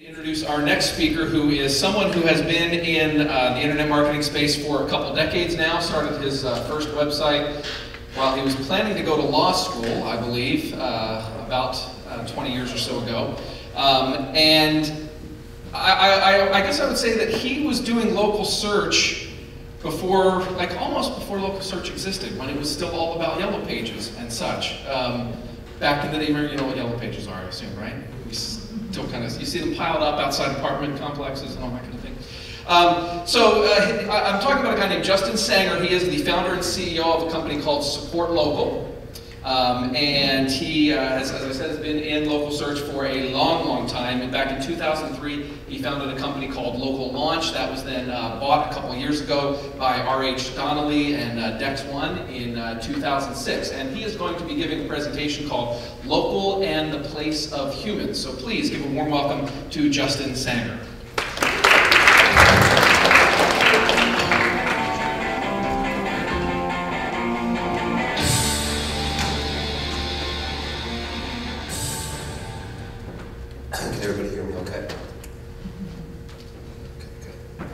Introduce our next speaker, who is someone who has been in the internet marketing space for a couple decades now. Started his first website while he was planning to go to law school, I believe, about 20 years or so ago. And I guess I would say that he was doing local search before, like almost before local search existed, when it was still all about yellow pages and such. Back in the day, you know what yellow pages are, I assume, right? Still kind of, you see them piled up outside apartment complexes and all that kind of thing. I'm talking about a guy named Justin Sanger. He is the founder and CEO of a company called SupportLocal. And he has, as I said, has been in local search for a long, long time. And back in 2003, he founded a company called Local Launch. That was then bought a couple of years ago by R.H. Donnelly and Dex One in 2006. And he is going to be giving a presentation called Local and the Place of Humans. So please give a warm welcome to Justin Sanger. Can everybody hear me okay? Okay, good.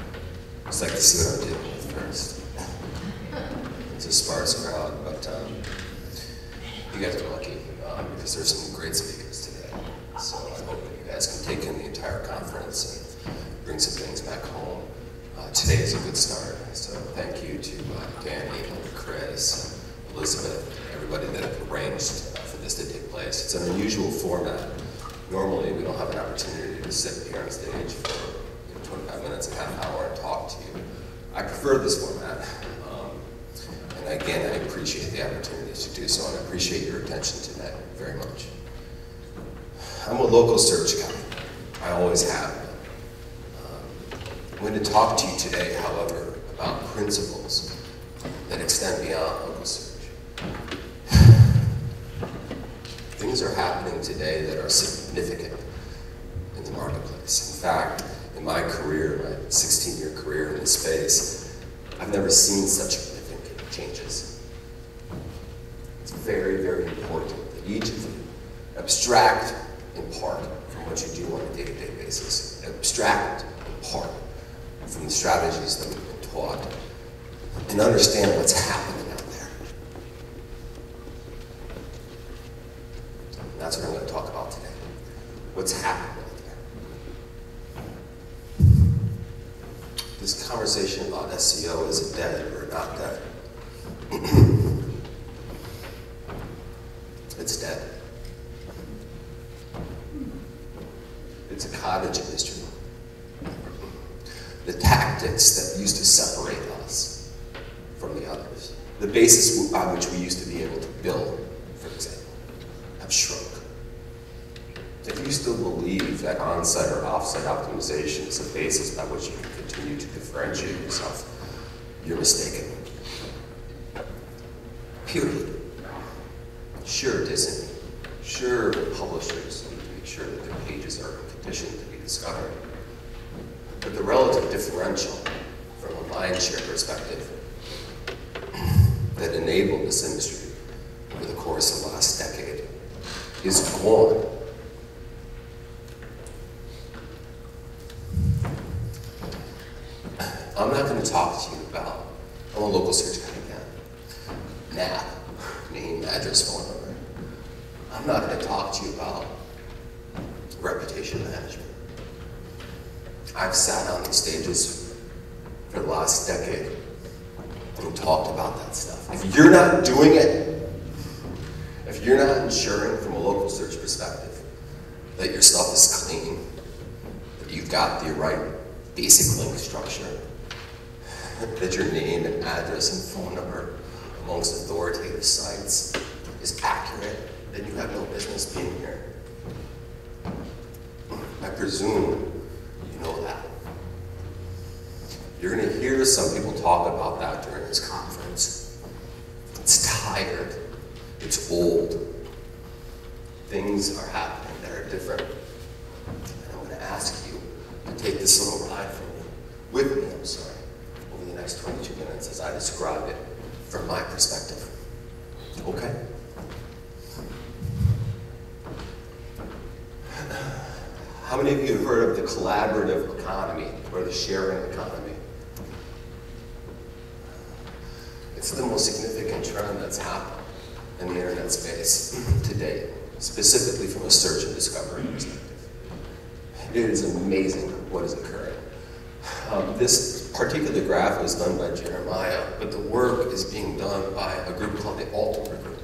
Just like to see what I'm dealing with first. It's a sparse crowd, but you guys are lucky because there's some great speakers today. So I hope that you guys can take in the entire conference and bring some things back home. Today is a good start, so thank you to Danny, Chris, Elizabeth, everybody that arranged for this to take place. It's an unusual format. Normally, we don't have an opportunity to sit here on stage for 25 minutes, a half hour, and talk to you. I prefer this format, and again, I appreciate the opportunity to do so, and I appreciate your attention tonight very much. I'm a local search guy. I always have been. I'm going to talk to you today, however, about principles that extend beyond local search. Things are happening today that are significant in the marketplace. In fact, in my career, my 16-year career in this space, I've never seen such significant changes. It's very, very important that each of you abstract in part from what you do on a day-to-day basis. Abstract in part from the strategies that we've been taught and understand what's happening out there. That's what I'm going to talk about today. What's happening out there. This conversation about SEO, is it dead or not dead? It's dead. It's a cottage industry. The tactics that used to separate us from the others, the basis on which we used to be able to build, for example, have shrunk. If you still believe that on-site or off-site optimization is a basis by which you can continue to differentiate yourself, you're mistaken. Period. Sure, Disney. Sure, publishers need to make sure that their pages are in condition to be discovered. But the relative differential from a mindshare perspective that enabled this industry over the course of the last decade is gone. I'm not going to talk to you about, I'm a local search guy again. NAP, name, address, phone number. I'm not going to talk to you about reputation management. I've sat on these stages for the last decade and talked about that stuff. If you're not doing it, if you're not ensuring from a local search perspective that your stuff is clean, that you've got the right basic link structure, that your name and address and phone number amongst authoritative sites is accurate, then you have no business being here. I presume you know that. You're going to hear some people talk about that during this conference. It's tired. It's old. Things are happening that are different. And I'm going to ask you to take this little ride with me, over the next 22 minutes as I describe it from my perspective. Okay? How many of you have heard of the collaborative economy or the sharing economy? It's the most significant trend that's happened in the internet space to date, specifically from a search and discovery perspective. It is amazing what is occurring. This particular graph was done by Jeremiah, but the work is being done by a group called the Onboard group.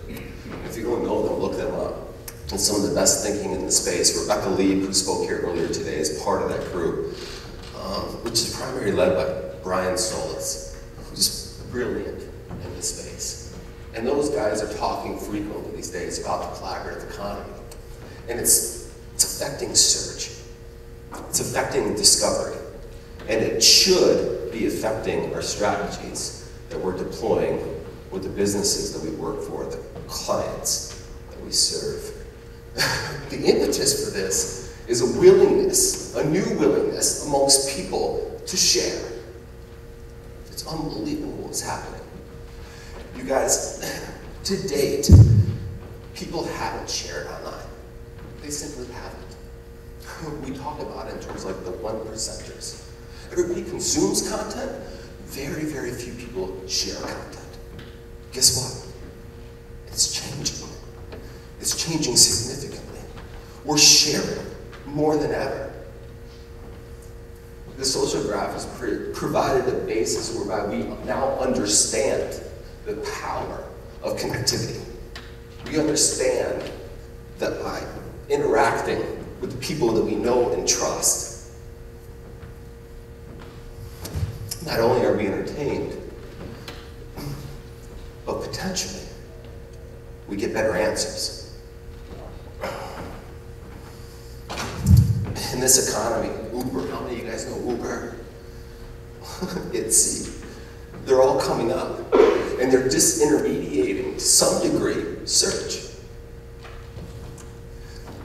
If you don't know them, look them up. It's some of the best thinking in the space. Rebecca Lieb, who spoke here earlier today, is part of that group, which is primarily led by Brian Solis, who's brilliant in this space. And those guys are talking frequently these days about the collaborative economy. And it's affecting search. It's affecting discovery. And it should be affecting our strategies that we're deploying with the businesses that we work for, the clients that we serve. The impetus for this is a willingness, a new willingness amongst people to share. It's unbelievable what's happening. You guys, to date, people haven't shared online. They simply haven't. We talk about it in terms like the 1%ers. Everybody consumes content. Very, very few people share content. Guess what? It's changing. It's changing significantly. We're sharing more than ever. The social graph has provided a basis whereby we now understand the power of connectivity. We understand that by interacting with the people that we know and trust, not only are we entertained, but potentially we get better answers. In this economy, Uber, how many of you guys know Uber? They're all coming up, and they're disintermediating, to some degree, search.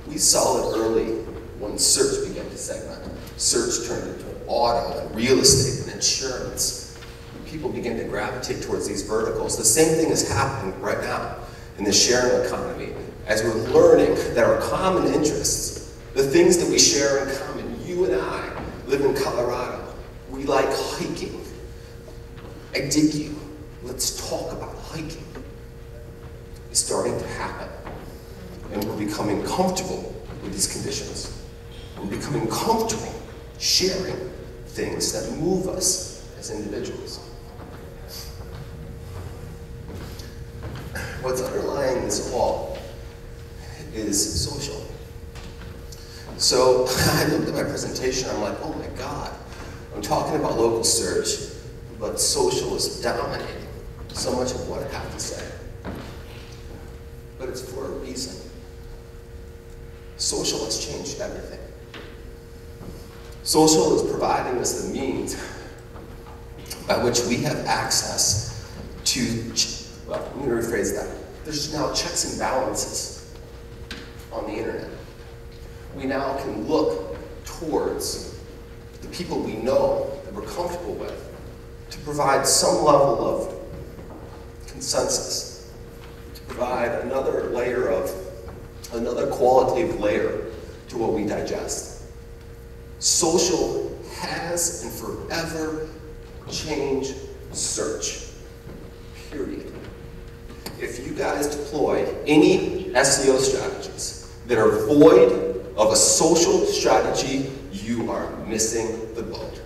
We saw it early when search began to segment. Search turned into auto and real estate and insurance. People begin to gravitate towards these verticals. The same thing is happening right now in the sharing economy as we're learning that our common interests, the things that we share in common, you and I live in Colorado. We like hiking. I dig you. Let's talk about hiking. It's starting to happen. And we're becoming comfortable with these conditions. We're becoming comfortable sharing things that move us as individuals. What's underlying this all is social. So I looked at my presentation, I'm like, oh my God, I'm talking about local search, but social is dominating so much of what I have to say. But it's for a reason. Social has changed everything. Social is providing us the means by which we have access to, well, let me rephrase that. There's now checks and balances on the internet. We now can look towards the people we know that we're comfortable with to provide some level of consensus, to provide another qualitative layer to what we digest. Social has and forever changed search, period. If you guys deploy any SEO strategies that are void of a social strategy, you are missing the boat,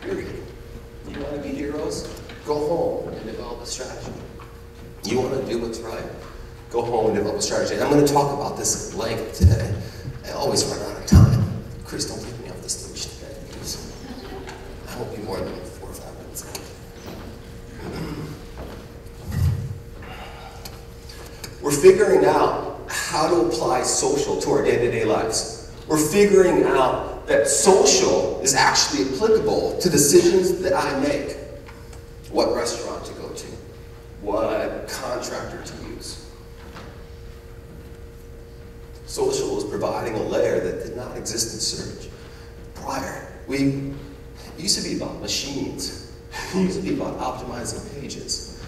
period. You want to be heroes? Go home and develop a strategy. You want to do what's right? Go home and develop a strategy. And I'm going to talk about this at length today. I always run out of time. Chris, don't take me off the stage today, because I won't be more than 4 or 5 minutes. We're figuring out how to apply social to our day-to-day lives. We're figuring out that social is actually applicable to decisions that I make. What restaurant to go to, what contractor to use. Social is providing a layer that did not exist in search prior. It used to be about machines. It used to be about optimizing pages,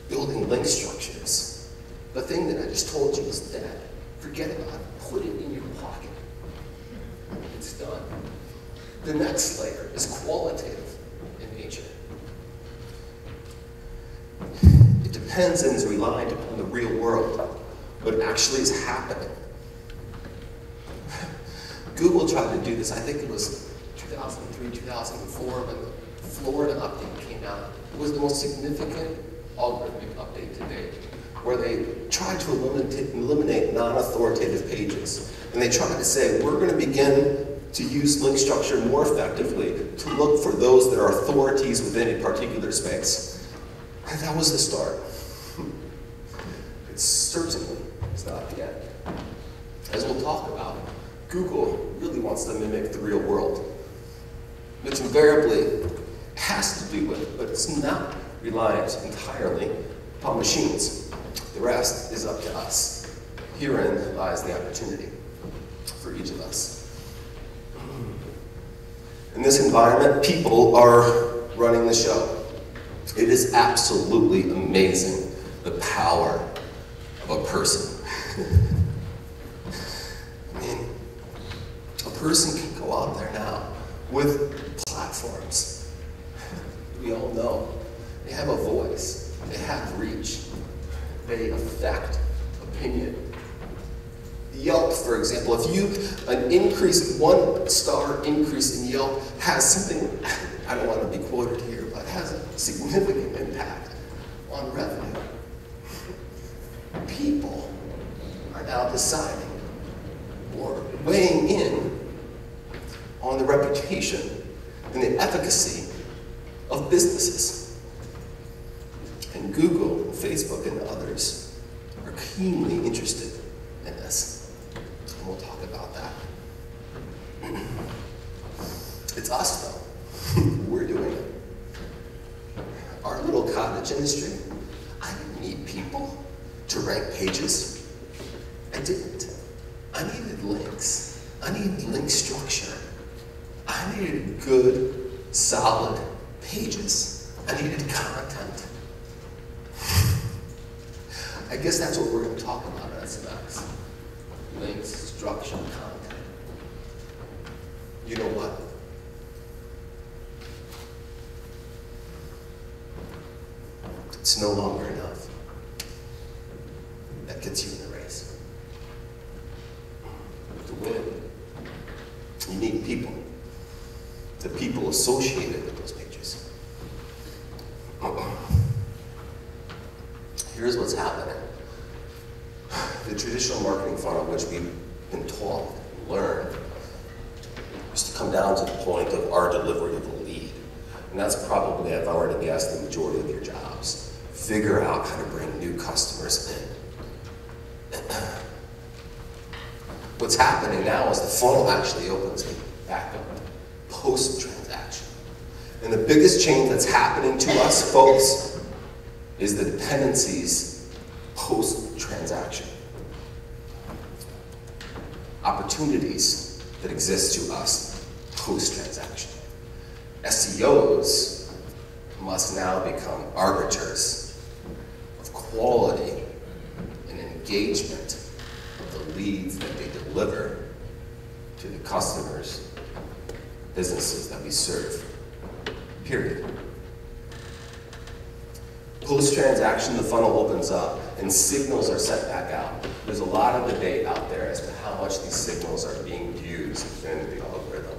building link structures. The thing that I just told you is dead. Forget about it. Put it in your pocket. it's done. The next layer is qualitative in nature. It depends and is reliant upon the real world, what actually is happening. Google tried to do this, I think it was 2003, 2004, when the Florida update came out. It was the most significant algorithmic update to date, where they tried to eliminate non-authoritative pages. And they tried to say, we're going to begin to use link structure more effectively to look for those that are authorities within a particular space. And that was the start. It certainly is not the end. As we'll talk about, Google really wants to mimic the real world, which invariably has to do with, but it's not reliant entirely upon machines. The rest is up to us. Herein lies the opportunity for each of us. In this environment, people are running the show. It is absolutely amazing, the power of a person. I mean, a person can go out there now with platforms. We all know they have a voice, they have reach, they affect opinion. Yelp, for example, if you, an increase, 1-star increase in Yelp has something, I don't want to be quoted here, but has a significant impact on revenue. People are now deciding or weighing in on the reputation and the efficacy of businesses. And Google, and Facebook, and others are keenly interested in this. And we'll talk about that. It's us, though. We're doing it. Our little cottage industry, I didn't need people to rank pages. I didn't. I needed links. I needed link structure. I needed good, solid pages. I needed content. I guess that's what we're going to talk about at SMX. Links, structure, content. You know what? It's no longer enough. That gets you in the race. To win, you need people. The people associated with those pages. Here's what's happening. The traditional marketing funnel, which we've been taught, learned, is to come down to the point of our delivery of a lead. And that's probably, I've already guessed, the majority of your jobs. Figure out how to bring new customers in. What's happening now is the funnel actually opens back up post-transaction. And the biggest change that's happening to us, folks, is the dependencies post-transaction. Opportunities that exist to us post-transaction. SEOs must now become arbiters of quality and engagement of the leads that they deliver to the customers, businesses that we serve. Period. Post-transaction, the funnel opens up and signals are sent back out. There's a lot of debate out there as to how much these signals are being used in the algorithm.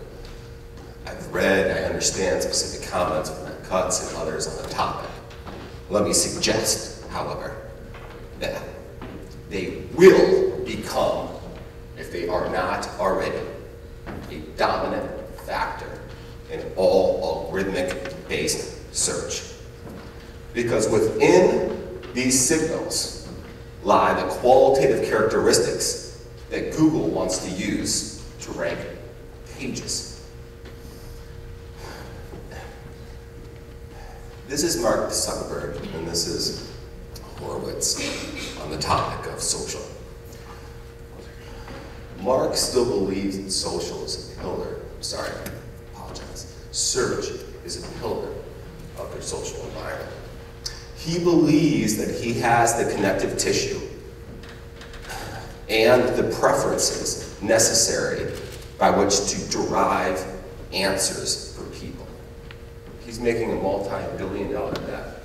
I've read, I understand specific comments from Matt Cutts and others on the topic. Let me suggest, however, that they will become, if they are not already, a dominant factor in all algorithmic-based search. Because within these signals lie the qualitative characteristics that Google wants to use to rank pages. This is Mark Zuckerberg, and this is Horowitz on the topic of social. Mark still believes that social is a pillar. Sorry, I apologize. Search is a pillar of their social environment. He believes that he has the connective tissue and the preferences necessary by which to derive answers for people. He's making a multi-billion-dollar bet.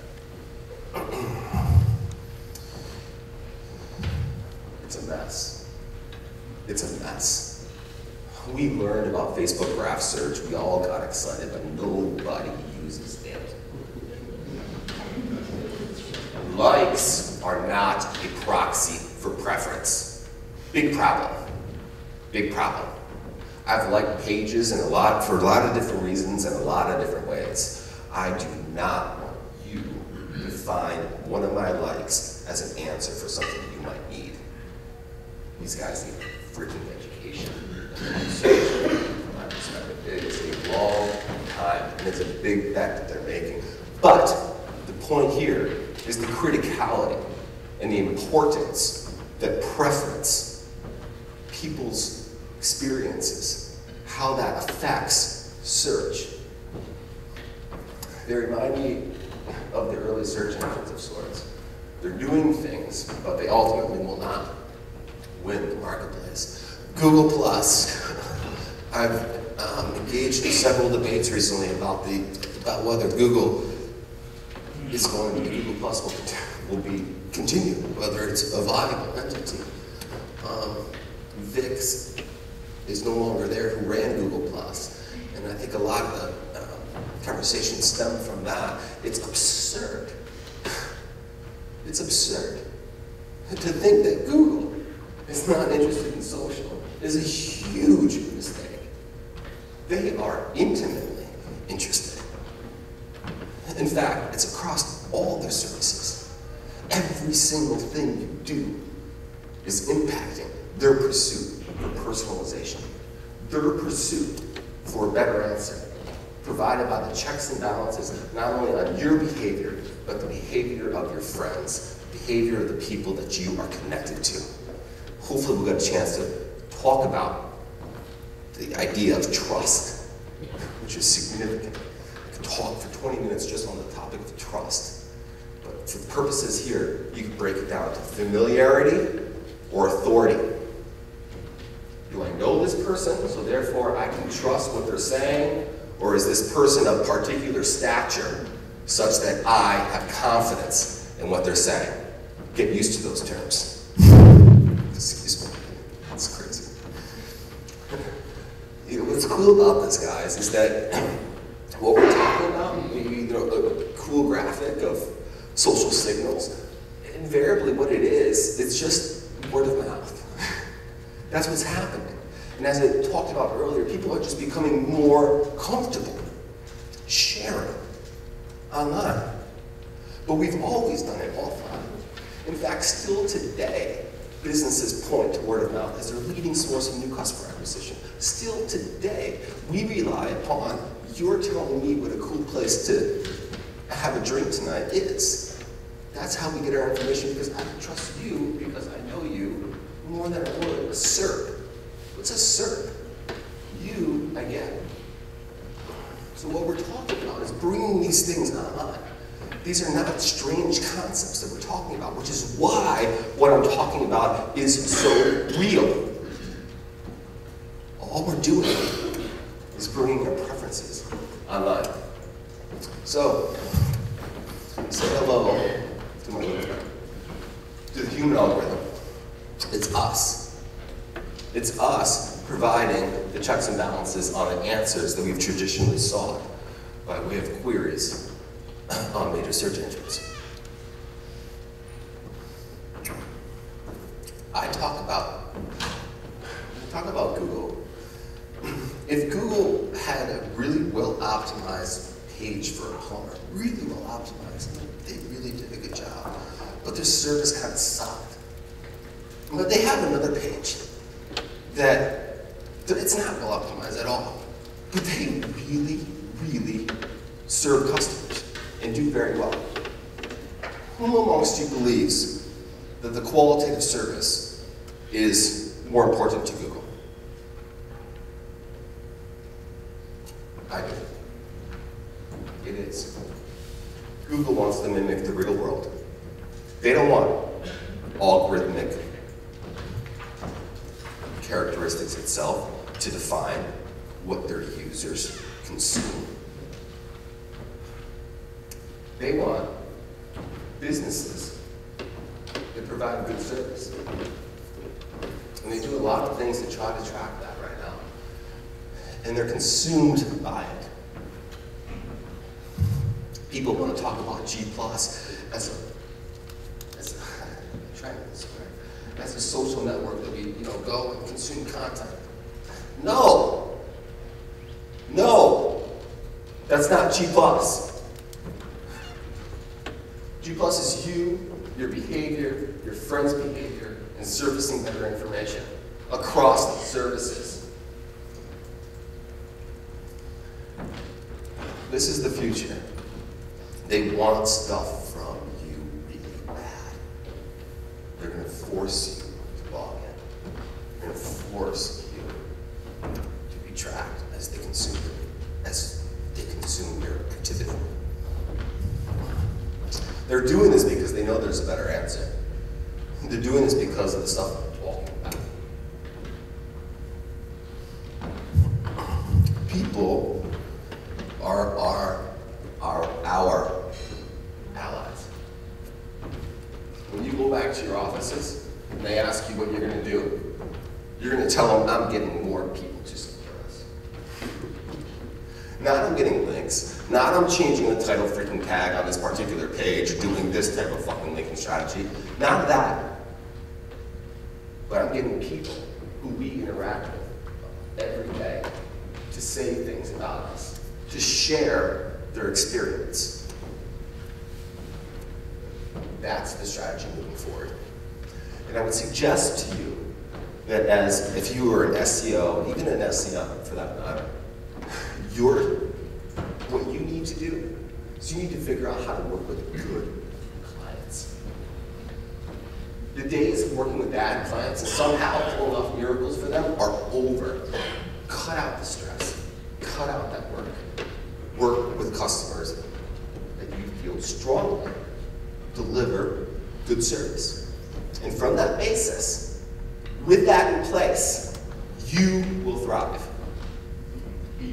It's a mess. It's a mess. We learned about Facebook graph search. We all got excited, but nobody uses it. Likes are not a proxy for preference. Big problem. Big problem. I've liked pages for a lot of different reasons and a lot of different ways. I do not want you to find one of my likes as an answer for something you might need. These guys need freaking education. From my perspective, it is a long time, and it's a big bet that they're making. But the point here is the criticality and the importance that preference, people's experiences, how that affects search. They remind me of the early search engines of sorts. They're doing things, but they ultimately will not win the marketplace. Google Plus. I've engaged in several debates recently about whether Google is going to, Google Plus will continue, whether it's a viable entity. Vix is no longer there, who ran Google Plus, and I think a lot of the conversation stemmed from that. It's absurd. It's absurd to think that Google is not interested in social is a huge mistake. They are intimately interested. In fact, it's across all their services. Every single thing you do is impacting their pursuit for personalization, their pursuit for a better answer, provided by the checks and balances, not only on your behavior, but the behavior of your friends, the behavior of the people that you are connected to. Hopefully we'll get a chance to talk about the idea of trust, which is significant. I could talk for 20 minutes just on the topic of trust. But for the purposes here, you can break it down to familiarity or authority. Do I know this person, so therefore I can trust what they're saying? Or is this person of particular stature such that I have confidence in what they're saying? Get used to those terms. Excuse me. That's crazy. You know, what's cool about this, guys, is that what we're talking about, a cool graphic of social signals, invariably what it is, it's just word of mouth. That's what's happening. And as I talked about earlier, people are just becoming more comfortable sharing online. But we've always done it offline. In fact, still today, businesses point to word of mouth as their leading source of new customer acquisition. Still today, we rely upon your telling me what a cool place to have a drink tonight is. That's how we get our information, because I can trust you because I know you more than I would a SERP. What's a SERP? You, I get. So what we're talking about is bringing these things online. These are not strange concepts that we're talking about, which is why what I'm talking about is so real. All we're doing is bringing our preferences online. So, say hello to my little friend, to the human algorithm. It's us. It's us providing the checks and balances on the answers that we've traditionally sought by way of queries on major search engines. I talk about Google. If Google had a really well-optimized page for a plumber, really well-optimized, they really did a good job, but their service kind of sucked. But they have another page that it's not well-optimized at all, but they really, really serve customers and do very well. Who amongst you believes that the qualitative service is more important to Google? I do. It is. Google wants to mimic the real world. They don't want algorithmic characteristics itself. to define what their users consume. They want businesses that provide good service. And they do a lot of things to try to track that right now. And they're consumed by it. People want to talk about G+ as a social network that we go and consume content. No! No! That's not G+. G+ is you, your behavior, your friend's behavior, and surfacing better information across the services. This is the future. They want stuff from you really bad. They're going to force you to log in. They're going to force you to be tracked as they consume your activity. They're doing this because they know there's a better answer. They're doing this because of the stuff I'm talking about. People are our allies. When you go back to your offices and they ask you what you're going to do, you're going to tell them, I'm getting more people to support us. Not I'm getting links, not I'm changing the title freaking tag on this particular page, doing this type of fucking linking strategy. Not that. But I'm getting people who we interact with every day to say things about us, to share their experience. That's the strategy moving forward. And I would suggest to you that if you were an SEO, even an SEO for that matter, what you need to do is you need to figure out how to work with good clients. The days of working with bad clients and somehow pulling off miracles for them are over. Cut out the stress. Cut out that work. Work with customers that you feel strongly deliver good service. And from that basis, with that in place, you will thrive.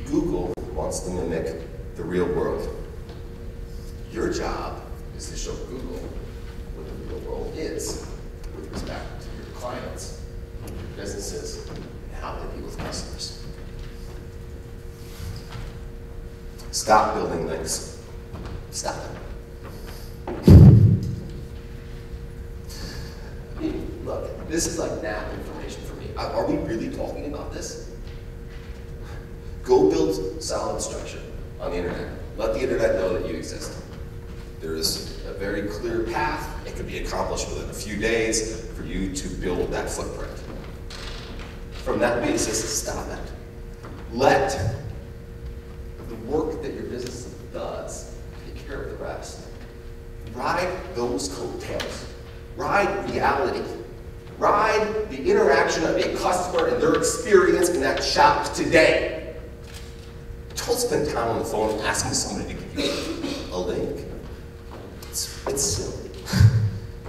Google wants to mimic the real world. Your job is to show Google what the real world is with respect to your clients, your businesses, and how they deal with customers. Stop building links. Stop it. Look, this is like nap information for me. Are we really talking about this? Go build solid structure on the internet. Let the internet know that you exist. There is a very clear path. It could be accomplished within a few days for you to build that footprint. From that basis, stop it. Let the work that your business does take care of the rest. Ride those coattails. Ride reality. Ride the interaction of a customer and their experience in that shop today. Don't spend time on the phone asking somebody to give you a link. It's silly.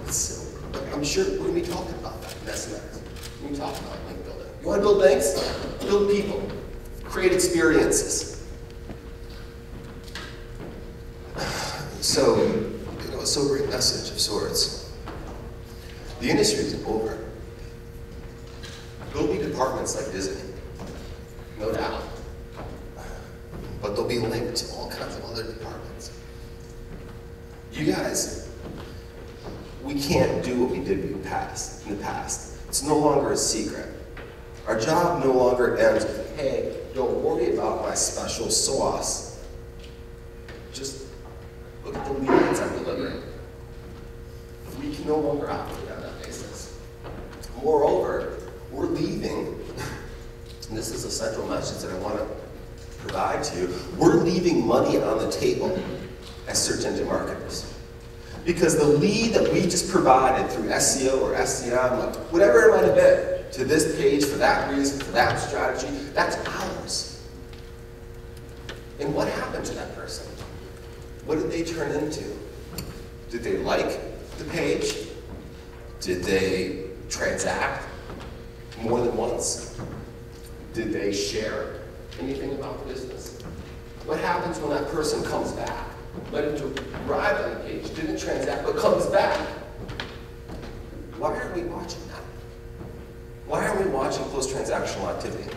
It's silly. I'm sure we're going to be talking about that in SMS. We're going to talk about link building. You want to build links? Build people. Create experiences. So, a sobering message of sorts. The industry is over. There'll be departments like Disney, no doubt. But they'll be linked to all kinds of other departments. You guys, we can't do what we did in the past. It's no longer a secret. Our job no longer ends with, hey, don't worry about my special sauce. Just look at the leads I'm delivering. We can no longer operate on that basis. Moreover, we're leaving, and this is a central message that I want to provide to you, we're leaving money on the table as search engine marketers. Because the lead that we just provided through SEO or SEM, whatever it might have been, to this page for that reason, for that strategy, that's ours. And what happened to that person? What did they turn into? Did they like the page? Did they transact more than once? Did they share anything about the business? What happens when that person comes back? Let him arrive on the page, didn't transact, but comes back? Why aren't we watching that? Why aren't we watching post-transactional activity?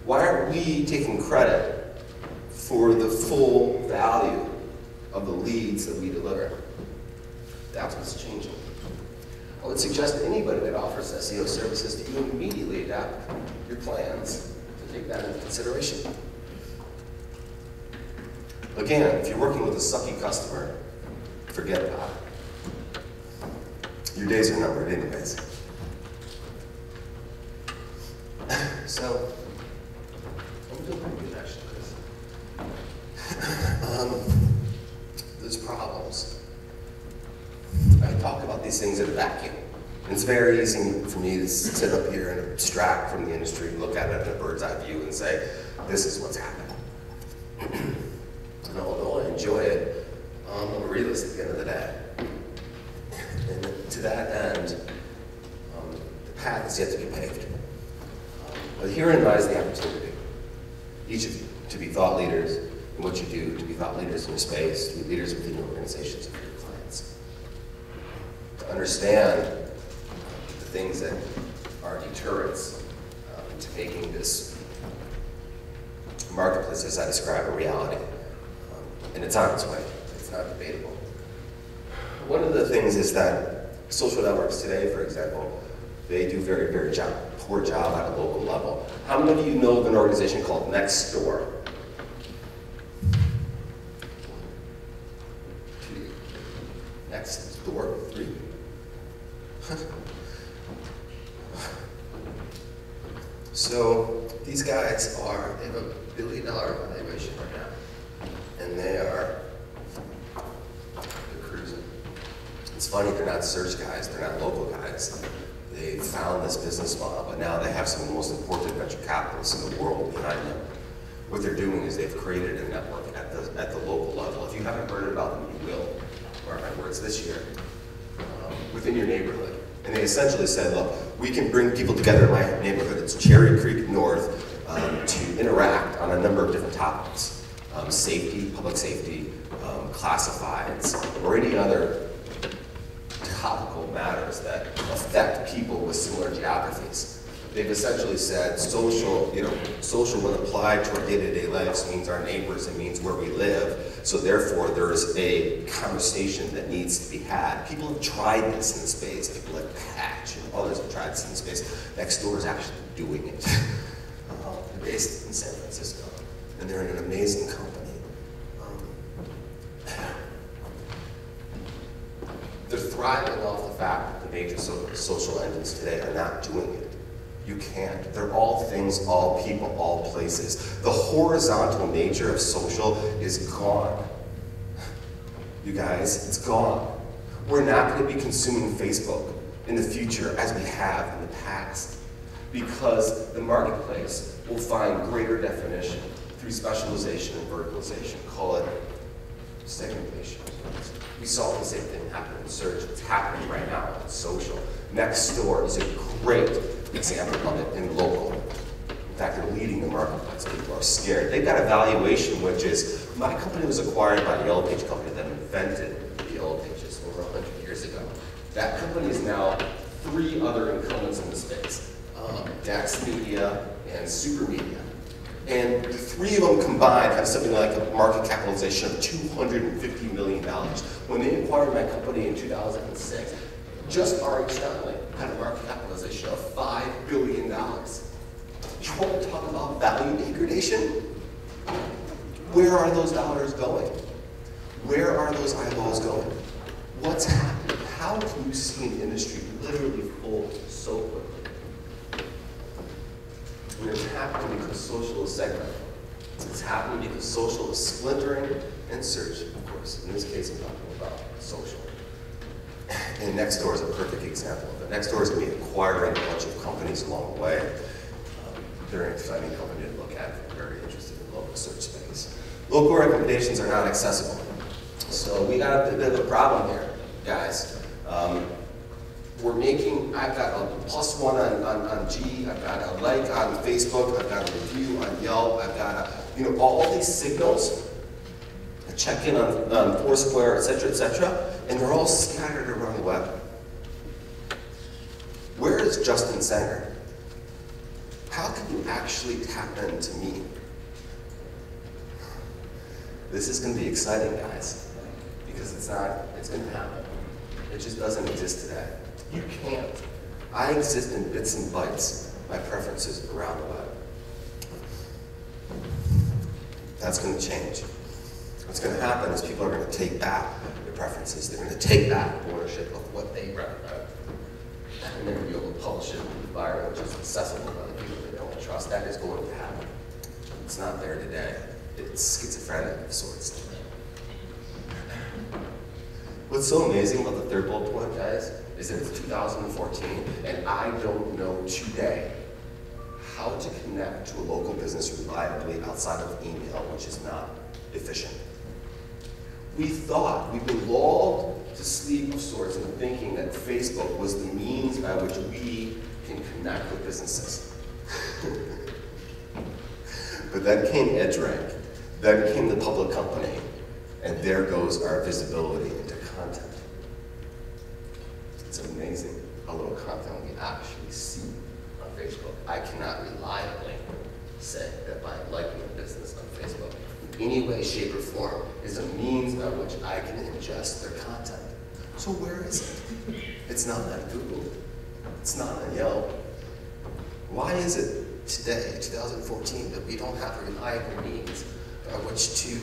Why aren't we taking credit for the full value of the leads that we deliver? That's what's changing. I would suggest to anybody that offers SEO services that you immediately adapt your plans to take that into consideration. Again, if you're working with a sucky customer, forget about it. Your days are numbered anyways. So, I'm doing pretty good actually, Chris. There's problems. I talk about these things in a vacuum. And it's very easy for me to sit up here and abstract from the industry, look at it in a bird's eye view and say, this is what's happening. And although I enjoy it, I'm a realist at the end of the day. And to that end, the path is yet to be paved. But herein lies the opportunity. Each of you to be thought leaders in what you do, to be thought leaders in your space, to be leaders within your organizations and your clients. To understand the things that are deterrents to making this marketplace, as I describe, a reality. And it's on its way. It's not debatable. One of the things is that social networks today, for example, they do very, very poor job at a local level. How many of you know of an organization called Nextdoor? Nextdoor, 3. So these guys they have $1 billion valuation right now. And they're cruising. It's funny, they're not search guys, they're not local guys. They found this business model, but now they have some of the most important venture capitalists in the world behind them. What they're doing is they've created a network at the local level. If you haven't heard about them, you will. Mark my words, this year, within your neighborhood. And they essentially said, look, we can bring people together in my neighborhood, it's Cherry Creek North, to interact on a number of different topics. Safety, public safety, classifieds, or any other topical matters that affect people with similar geographies. They've essentially said social when applied to our day-to-day lives means our neighbors, it means where we live, so therefore there's a conversation that needs to be had. People have tried this in the space, people like Patch and others have tried this in the space. Nextdoor is actually doing it. They're based in San Francisco, and they're in an amazing company. They're thriving off the fact that the major social engines today are not doing it. You can't. They're all things, all people, all places. The horizontal nature of social is gone. You guys, it's gone. We're not going to be consuming Facebook in the future as we have in the past, because the marketplace will find greater definition through specialization and verticalization. Call it segmentation. We saw the same thing happen in search. It's happening right now in social. Nextdoor is a great example of it in local. In fact, they're leading the marketplace. People are scared. They've got a valuation which is, my company was acquired by the Yellow Page company that invented the Yellow Pages over 100 years ago. That company is now 3 other incumbents in the space, Dax Media and Super Media. And the 3 of them combined have something like a market capitalization of $250 million. When they acquired my company in 2006, just RH Donnelly had a market capitalization of $5 billion. You want to talk about value degradation? Where are those dollars going? Where are those eyeballs going? What's happening? How can you see an industry literally fold so quickly? And it's happening because social is segmented. It's happening because social is splintering and search, of course. In this case, I'm talking about social. And Nextdoor is a perfect example of it. Nextdoor is going to be acquiring a bunch of companies along the way. They're an exciting company to look at if you're very interested in the local search space. Local recommendations are not accessible. So we got a bit of a problem here, guys. I've got a +1 on G, I've got a like on Facebook, I've got a review on Yelp, I've got all these signals, a check-in on Foursquare, etc., and they're all scattered around the web. Where is Justin Sanger? How can you actually tap into me? This is going to be exciting, guys, because it's going to happen. It just doesn't exist today. You can't. I exist in bits and bytes, my preferences around the web. That's going to change. What's going to happen is people are going to take back their preferences. They're going to take back ownership of what they read about. And they're going to be able to publish it in an environment which is accessible by the people they don't trust. That is going to happen. It's not there today. It's schizophrenic of sorts. What's so amazing about the third bullet point, guys, is that it's 2014, and I don't know today how to connect to a local business reliably outside of email, which is not efficient. We've been lulled to sleep of sorts in thinking that Facebook was the means by which we can connect with businesses. But then came EdgeRank, then came the public company, and there goes our visibility into content. It's amazing how little content we actually see on Facebook. I cannot reliably say that by liking a business on Facebook in any way, shape, or form is a means by which I can ingest their content. So where is it? It's not on Google. It's not on Yelp. Why is it today, 2014, that we don't have a reliable means by which to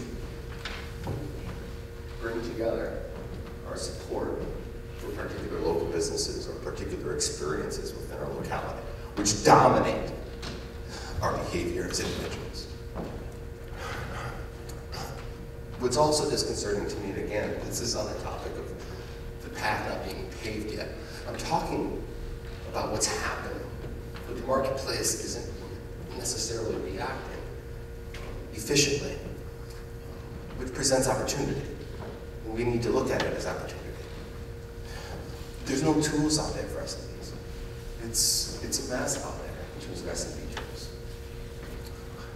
bring together our support for particular local businesses or particular experiences within our locality, which dominate our behavior as individuals? What's also disconcerting to me, and again, this is on the topic of the path not being paved yet, I'm talking about what's happening, but the marketplace isn't necessarily reacting efficiently, which presents opportunity. And we need to look at it as opportunity. There's no tools out there for SMBs. It's a mess out there in terms of SMB tools.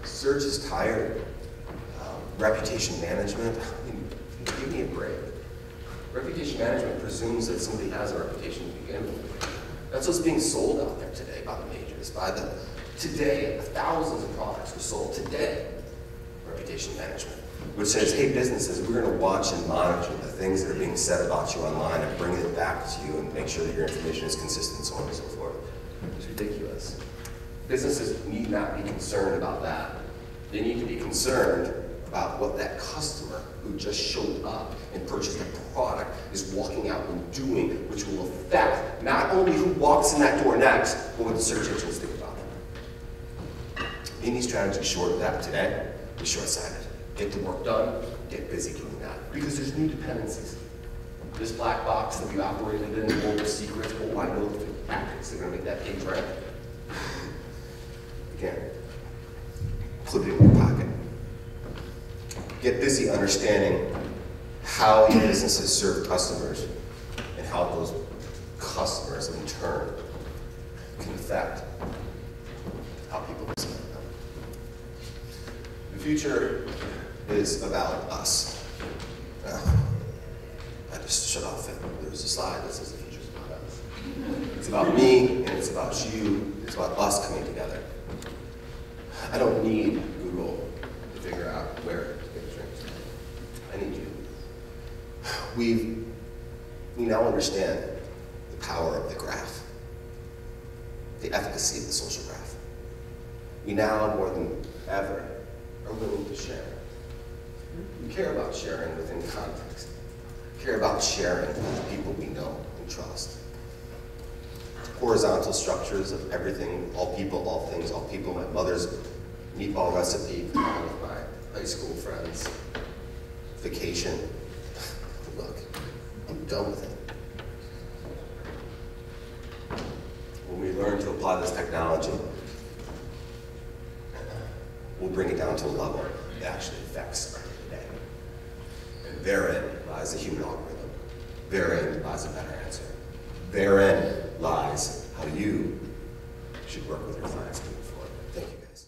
Search is tired. Reputation management, give me a break. Reputation management presumes that somebody has a reputation to begin with. That's what's being sold out there today by the majors. Today, thousands of products are sold today. Reputation management, which says, hey, businesses, we're going to watch and monitor the things that are being said about you online and bring it back to you and make sure that your information is consistent, so on and so forth. It's ridiculous. Businesses need not be concerned about that. They need to be concerned about what that customer who just showed up and purchased a product is walking out and doing, which will affect not only who walks in that door next, but what the search engines think about it. Any strategy short of that today is short-sighted. Get the work done, get busy doing that. Because there's new dependencies. This black box that we operated in, global secrets, oh, I know the tactics that are going to make that page rank. Again, put it in your pocket. Get busy understanding how your businesses serve customers and how those customers in turn can affect how people respond them. The future is about us. I just shut off it. There's a slide that says the future is about us. It's about me and it's about you. It's about us coming together. I don't need Google to figure out where to get drinks. I need you. We now understand the power of the graph, the efficacy of the social graph. We now, more than ever, are willing to share. We care about sharing within context. We care about sharing with people we know and trust. Horizontal structures of everything, all people, all things, all people. My mother's meatball recipe with my high school friends. Vacation. Look, I'm done with it. When we learn to apply this technology, we'll bring it down to a level that actually affects our day-to-day. And therein lies a human algorithm. Therein lies a better answer. therein lies how you should work with your clients moving forward. Thank you, guys.